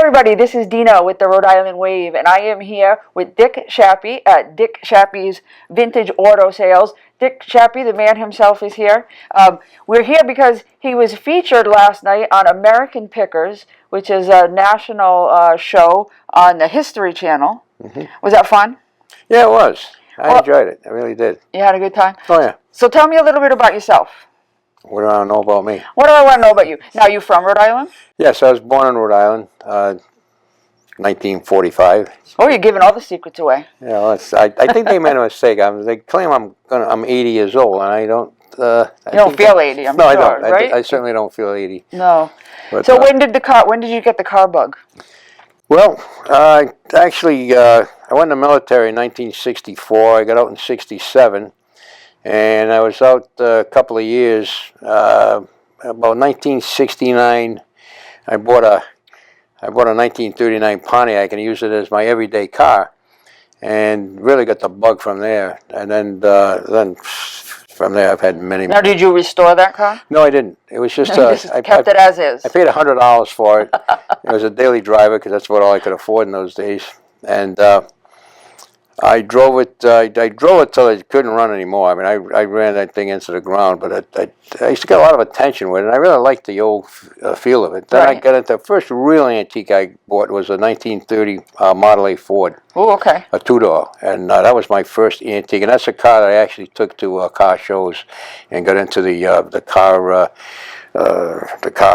everybody, this is Dina with the Rhode Island Wave, and I am here with Dick Shappy at Dick Shappy's Vintage Auto Sales. Dick Shappy, the man himself, is here. We're here because he was featured last night on American Pickers, which is a national show on the History Channel. Mm-hmm. Was that fun? Yeah, it was. I enjoyed it. I really did. You had a good time? Oh, yeah. So tell me a little bit about yourself. What do I know about me? What do I want to know about you? Now, you from Rhode Island? Yes, I was born in Rhode Island, 1945. Oh, you're giving all the secrets away. Yeah, well, I think they made a mistake. They claim I'm 80 years old, and I don't. You don't feel 80, I'm sure, I don't. right? I certainly don't feel 80. No. But, so when did you get the car bug? Well, actually, I went in the military in 1964. I got out in '67. And I was out a couple of years. About 1969, I bought a 1939 Pontiac and used it as my everyday car, and really got the bug from there. And then from there, I've had many. Now, did you restore that car? No, I didn't. It was just I kept it as is. I paid $100 for it. It was a daily driver because that's what all I could afford in those days, and. I drove it. I drove it till I couldn't run anymore. I mean, I ran that thing into the ground. But I used to get a lot of attention with it. And I really liked the old feel of it. Then I got into the first real antique I bought was a 1930 Model A Ford. Oh, okay. A two-door, and that was my first antique. And that's a car that I actually took to car shows and got into the car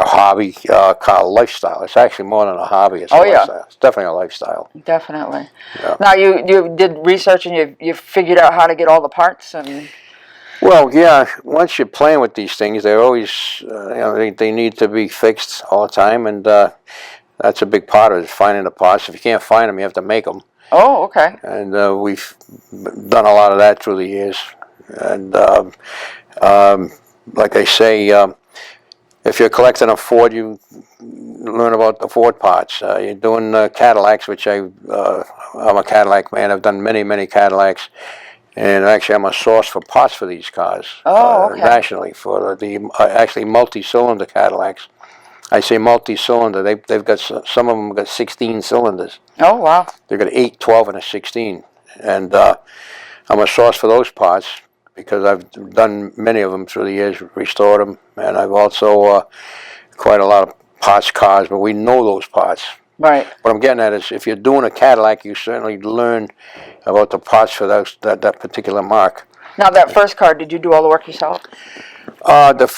hobby, car lifestyle. It's actually more than a hobby. It's a lifestyle. It's definitely a lifestyle. Definitely. Yeah. Now, you did research and you figured out how to get all the parts and. Well, yeah. Once you're playing with these things, they're always, they need to be fixed all the time, and that's a big part of it, is finding the parts. If you can't find them, you have to make them. Oh, okay. And we've done a lot of that through the years. And like I say. If you're collecting a Ford, you learn about the Ford parts. You're doing Cadillacs, which I'm a Cadillac man. I've done many, many Cadillacs. And actually, I'm a source for parts for these cars. Oh, okay. Nationally, for the actually multi-cylinder Cadillacs. I say multi-cylinder. They've got, some of them got 16 cylinders. Oh, wow. They've got 8, 12, and a 16. And I'm a source for those parts, because I've done many of them through the years, restored them, and I've also quite a lot of parts cars, but we know those parts. Right. What I'm getting at is, if you're doing a Cadillac, you certainly learn about the parts for that particular mark. Now, that first car, did you do all the work yourself? The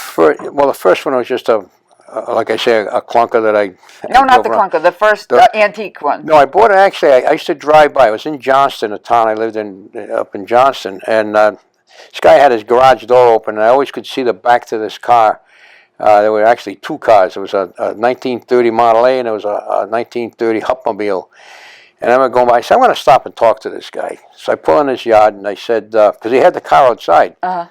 first one was just like I say, a clunker that I... No, not the clunker, the first antique one. No, I bought it actually, I used to drive by. I was in Johnston, a town I lived in, up in Johnston, and this guy had his garage door open, and I always could see the back to this car. There were actually two cars. There was a 1930 Model A, and there was a 1930 Hupmobile. And I remember going by, I said, I'm going to stop and talk to this guy. So I pull in his yard, and I said, because he had the car outside. Uh-huh.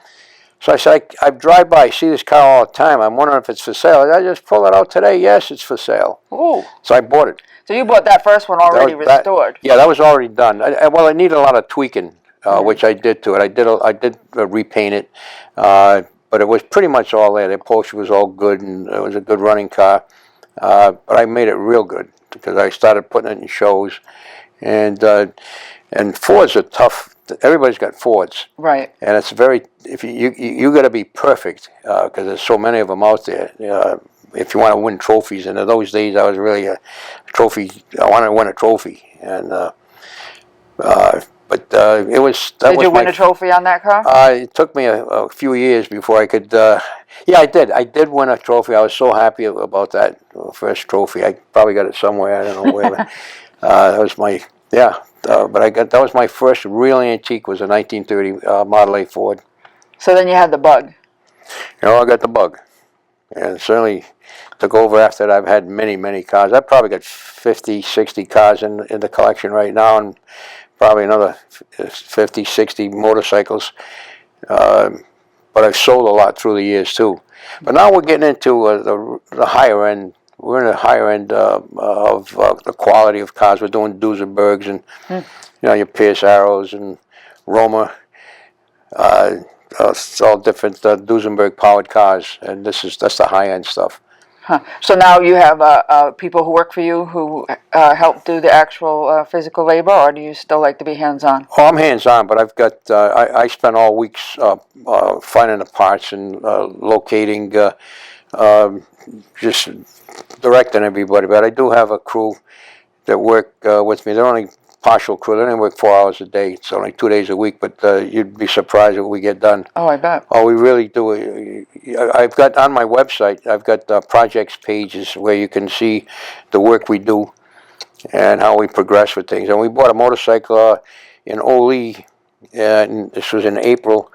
So I said, I drive by, I see this car all the time. I'm wondering if it's for sale. I just pull it out today. Yes, it's for sale. Ooh. So I bought it. So you bought that first one already restored? Yeah, that was already done. Well, I needed a lot of tweaking. Which I did to it. I did repaint it, but it was pretty much all there. The upholstery was all good, and it was a good running car. But I made it real good because I started putting it in shows, and Fords are tough. Everybody's got Fords, right? And it's very, if you got to be perfect because there's so many of them out there. If you want to win trophies, and in those days I was really a trophy. I wanted to win a trophy, and. But it was. Did you win a trophy on that car? It took me a few years before I could. Yeah, I did. I did win a trophy. I was so happy about that first trophy. I probably got it somewhere. I don't know where. That was my but that was my first real antique. Was a 1930 Model A Ford. So then you had the bug. I got the bug, and it certainly took over after that. I've had many, many cars. I've probably got 50, 60 cars in the collection right now, and probably another 50, 60 motorcycles. But I've sold a lot through the years too. But now we're getting into the higher end. We're in the higher end of the quality of cars. We're doing Duesenbergs and your Pierce Arrows and Roma. It's all different Duesenberg powered cars, and that's the high end stuff. Huh. So now you have people who work for you who help do the actual physical labor, or do you still like to be hands-on? Oh, I'm hands-on, but I've got I spend all weeks finding the parts and locating, just directing everybody. But I do have a crew that work with me. They're only partial crew. They only work 4 hours a day. It's only 2 days a week, but you'd be surprised what we get done. Oh, I bet. Oh, we really do. I've got on my website, I've got projects pages where you can see the work we do and how we progress with things. And we bought a motorcycle in Ole, and this was in April.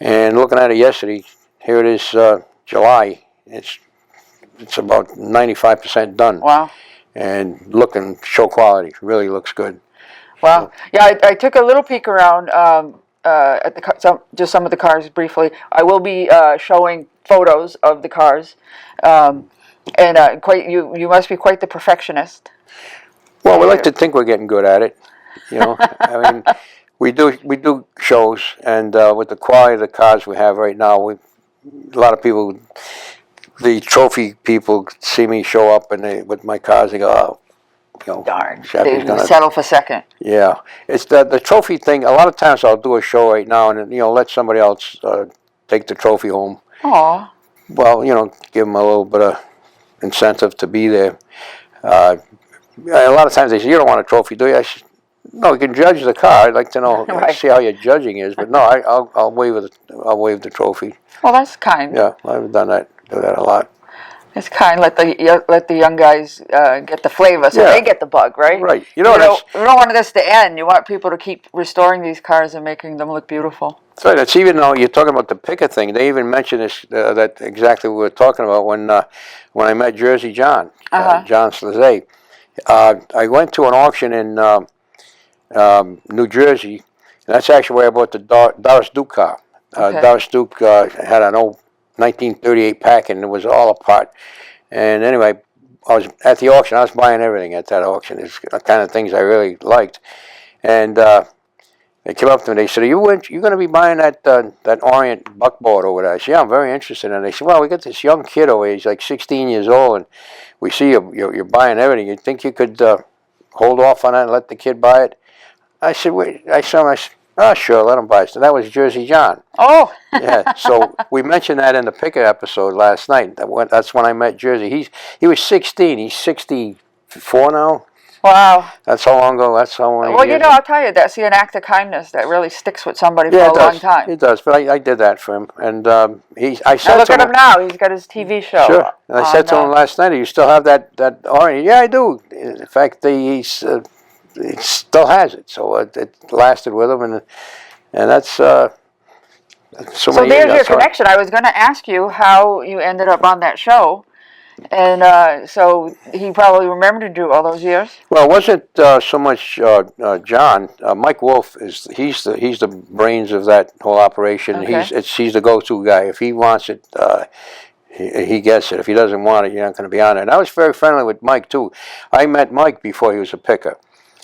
And looking at it yesterday, here it is, July. It's about 95% done. Wow. And looking, show quality, really looks good. Wow. Yeah, I took a little peek around at just some of the cars briefly. I will be showing photos of the cars, and you must be quite the perfectionist. Well, we like to think we're getting good at it. I mean, we do shows, and with the quality of the cars we have right now, a lot of people, the trophy people, see me show up and with my cars, they go, oh, darn, Shappy's they settle for second. Yeah, it's the trophy thing. A lot of times I'll do a show right now and let somebody else take the trophy home. Aw. Well, give them a little bit of incentive to be there. A lot of times they say, "You don't want a trophy, do you?" I said, "No, you can judge the car. I'd like to know, Right. see how your judging is, but no, I'll wave the trophy." Well, that's kind. Yeah, I've done that. Do that a lot. It's kind. Let the young guys get the flavor, so Yeah. they get the bug, right? Right. You don't want this to end. You want people to keep restoring these cars and making them look beautiful. So that's even though you're talking about the picker thing. They even mentioned this. That exactly what we were talking about when I met Jersey Jon, John Slazay. I went to an auction in New Jersey, and that's actually where I bought the Doris Duke car. Okay. Doris Duke had an old 1938 pack, and it was all apart. And anyway, I was at the auction. I was buying everything at that auction. It's the kind of things I really liked. And they came up to me. They said, "Are you going to be buying that Orient buckboard over there?" I said, "Yeah, I'm very interested." And they said, "Well, we got this young kid over here. He's like 16 years old, and we see you're buying everything. You think you could hold off on that and let the kid buy it?" I said, "Wait." I said, "Oh, sure, let him buy it." So that was Jersey Jon. Oh. Yeah. So we mentioned that in the picker episode last night. That's when I met Jersey. He was 16. He's 64 now. Wow. That's how long ago. That's how long. Well, I'll tell you, that's an act of kindness that really sticks with somebody for a long time. It does. But I did that for him, and I said Now look to at him now. He's got his TV show. Sure. And I said to him last night, "Do you still have that Orient?" "Yeah, I do." In fact, he still has it. So it lasted with him, and that's so there's your connection. I was going to ask you how you ended up on that show. And so he probably remembered you all those years. Well, it wasn't so much John. Mike Wolf he's the brains of that whole operation. Okay. He's the go-to guy. If he wants it, he gets it. If he doesn't want it, you're not going to be on it. And I was very friendly with Mike too. I met Mike before he was a picker,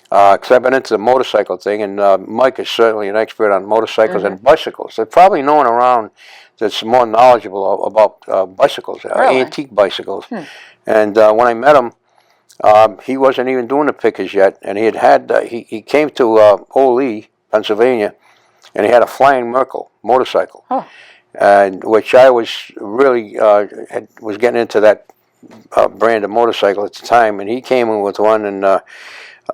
because I've been into the motorcycle thing, and Mike is certainly an expert on motorcycles and bicycles. There's probably no one around that's more knowledgeable about bicycles, Really? antique bicycles. And when I met him, he wasn't even doing the pickers yet, and he came to Ole, Pennsylvania, and he had a Flying Merkel motorcycle, and which I was really was getting into that brand of motorcycle at the time, and he came in with one and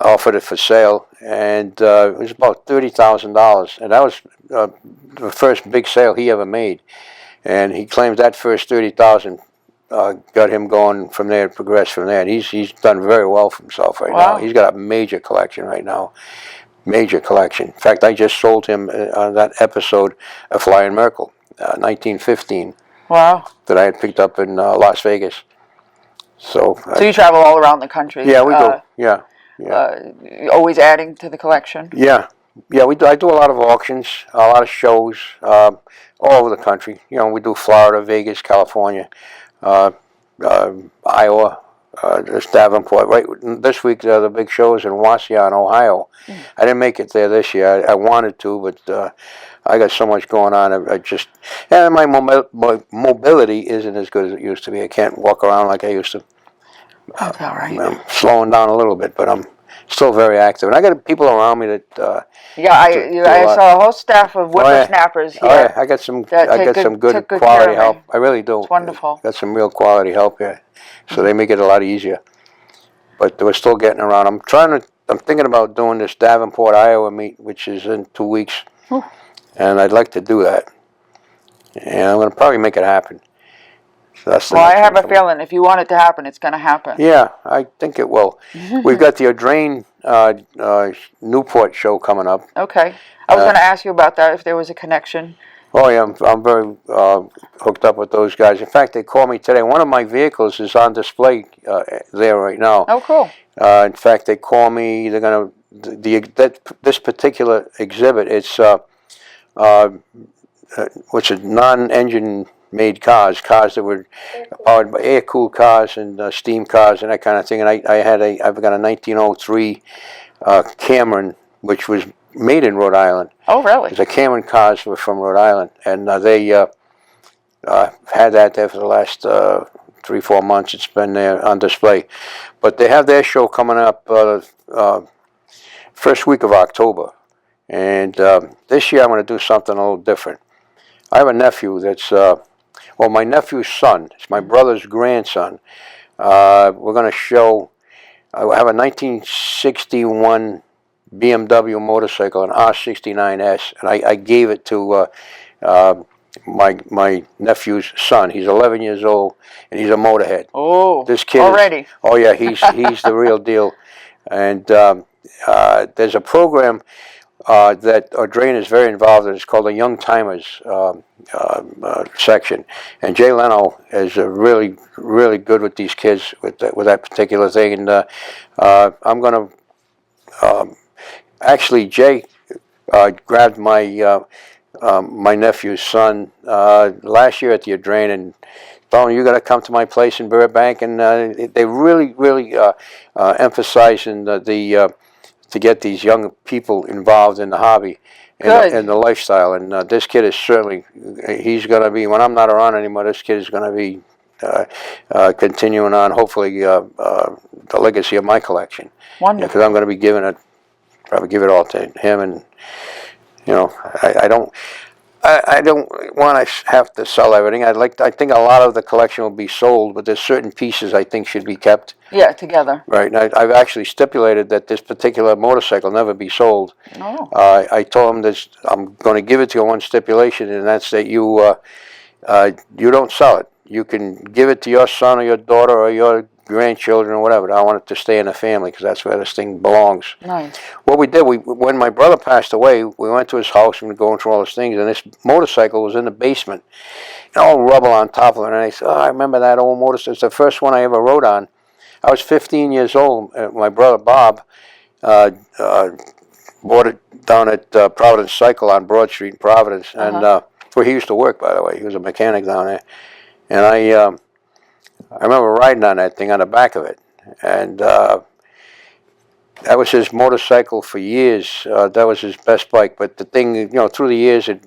offered it for sale, and it was about $30,000, and that was the first big sale he ever made, and he claims that first $30,000 got him going from there, progressed from there, and he's done very well for himself right now. He's got a major collection right now, major collection. In fact, I just sold him on that episode a Flying Merkel, 1915. Wow. That I had picked up in Las Vegas. So you travel all around the country. Yeah, we do. Yeah. Always adding to the collection. Yeah, we do. I do a lot of auctions, a lot of shows, all over the country. We do Florida, Vegas, California, Iowa, this Davenport. Right this week, the big show is in Wasion, Ohio. I didn't make it there this year. I wanted to, but I got so much going on. I just, and my mobility isn't as good as it used to be. I can't walk around like I used to. That's all right. I'm slowing down a little bit, but I'm still very active. And I got people around me that. Yeah, I saw a whole staff of whippersnappers here. Oh yeah, I got some good quality help. I really do. It's wonderful. Got some real quality help here, so they make it a lot easier. But we're still getting around. I'm thinking about doing this Davenport, Iowa meet, which is in 2 weeks, and I'd like to do that. And I'm going to probably make it happen. So that's the I have a feeling if you want it to happen, it's going to happen. Yeah, I think it will. We've got the Adrain Newport show coming up. Okay. I was going to ask you about that, if there was a connection. Oh, yeah, I'm very hooked up with those guys. In fact, they called me today. One of my vehicles is on display there right now. Oh, cool. In fact, they call me. They're going to this particular exhibit. It's which is non-engine made cars that were powered by air-cooled cars and steam cars and that kind of thing. And I've got a 1903 Cameron, which was made in Rhode Island. Oh, really? The Cameron cars were from Rhode Island, and they had that there for the last 3-4 months. It's been there on display. But they have their show coming up first week of October. And this year I'm going to do something a little different. I have a nephew that's, my nephew's son. It's my brother's grandson. We're going to show, I have a 1961 BMW motorcycle, an R69S, and I gave it to my nephew's son. He's 11 years old, and he's a motorhead. Oh, this kid already. He's the real deal. And there's a program that Adrain is very involved in. It's called the Young Timers section, and Jay Leno is really, really good with these kids with that particular thing. And I'm going to actually Jay grabbed my my nephew's son last year at the Adrain and told him, "You got to come to my place in Burbank." And they really, really emphasizing to get these young people involved in the hobby and the lifestyle. And this kid is certainly, he's going to be, when I'm not around anymore, this kid is going to be continuing on, hopefully, the legacy of my collection. Wonderful. Because I'm going to be probably give it all to him. And, I don't want to have to sell everything. I think a lot of the collection will be sold, but there's certain pieces I think should be kept. Yeah, together. Right. And I've actually stipulated that this particular motorcycle never be sold. Oh. I told him this. I'm going to give it to you on one stipulation, and that's that you don't sell it. You can give it to your son or your daughter or your grandchildren or whatever. I want it to stay in the family because that's where this thing belongs. Nice. What we did, when my brother passed away, we went to his house and we were going through all those things, and this motorcycle was in the basement, and all rubble on top of it. And I said, I remember that old motorcycle. It's the first one I ever rode on. I was 15 years old. My brother Bob bought it down at Providence Cycle on Broad Street in Providence, and where he used to work, by the way. He was a mechanic down there, and I remember riding on that thing on the back of it, and that was his motorcycle for years. That was his best bike. But the thing, through the years, it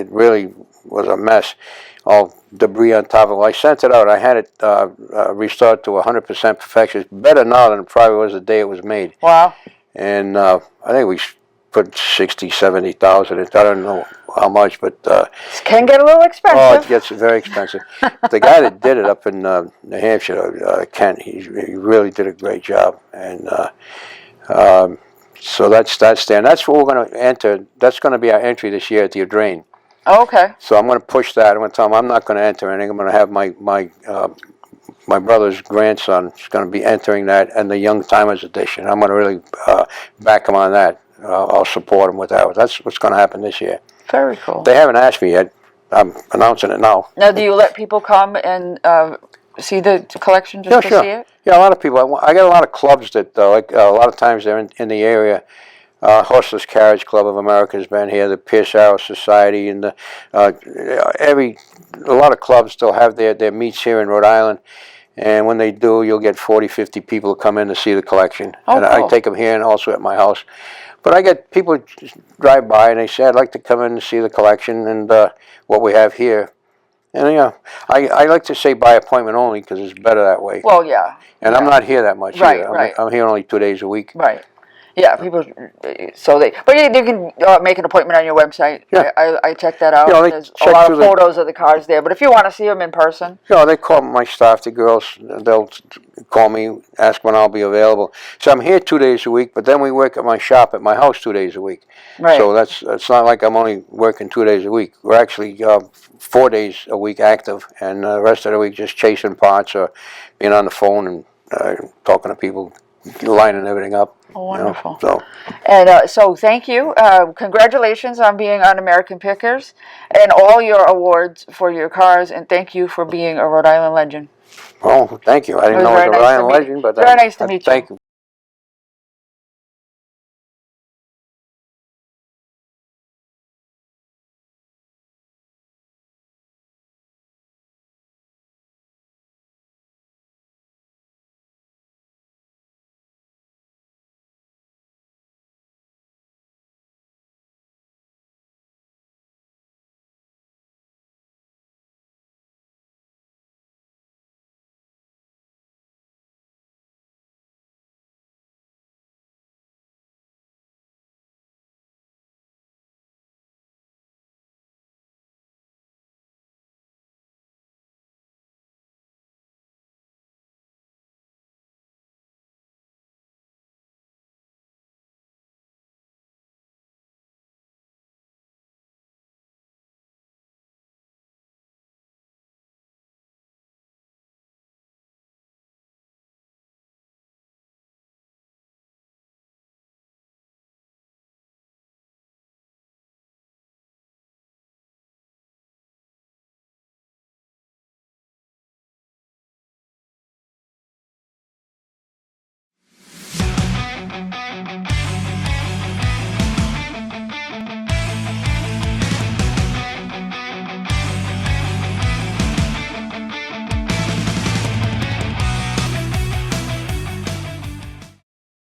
really was a mess. All debris on top of it. I sent it out. I had it restored to 100% perfection. It's better now than it probably was the day it was made. Wow. And I think we put 60, 70,000 in it. I don't know how much, but it can get a little expensive. Oh, it gets very expensive. The guy that did it up in New Hampshire, Kent, he really did a great job. And so that's there. And that's what we're going to enter. That's going to be our entry this year at the Adrain. Oh, okay. So I'm going to push that. I'm going to tell him I'm not going to enter anything. I'm going to have my brother's grandson is going to be entering that and the Young Timers edition. I'm going to really back him on that. I'll support him with that. That's what's going to happen this year. Very cool. They haven't asked me yet. I'm announcing it now. Now, do you let people come and see the collection just to see it? Yeah, a lot of people. I got a lot of clubs that, like a lot of times they're in the area. Horseless Carriage Club of America has been here. The Pierce Arrow Society and a lot of clubs still have their meets here in Rhode Island. And when they do, you'll get 40, 50 people come in to see the collection. Oh, and cool. I take them here and also at my house. But I get people just drive by and they say, I'd like to come in and see the collection and what we have here. And yeah, I like to say by appointment only because it's better that way. Well, yeah. And yeah. I'm not here that much Right, either. right. I'm here only 2 days a week. Right. Yeah, people. So but you can make an appointment on your website. Yeah. I checked that out. Yeah, they There's a check lot through of the- photos of the cars there. But if you want to see them in person, They call my staff, the girls, they'll call me, ask when I'll be available. So I'm here 2 days a week, but then we work at my shop at my house 2 days a week. right? So it's not like I'm only working 2 days a week. We're actually 4 days a week active, and the rest of the week just chasing parts or being on the phone and talking to people, lining everything up. Oh, wonderful. So And so thank you. Congratulations on being on American Pickers and all your awards for your cars. And thank you for being a Rhode Island legend. thank you. I didn't It was know I was very a nice Rhode to Island meet- legend, but very nice to meet you. thank you.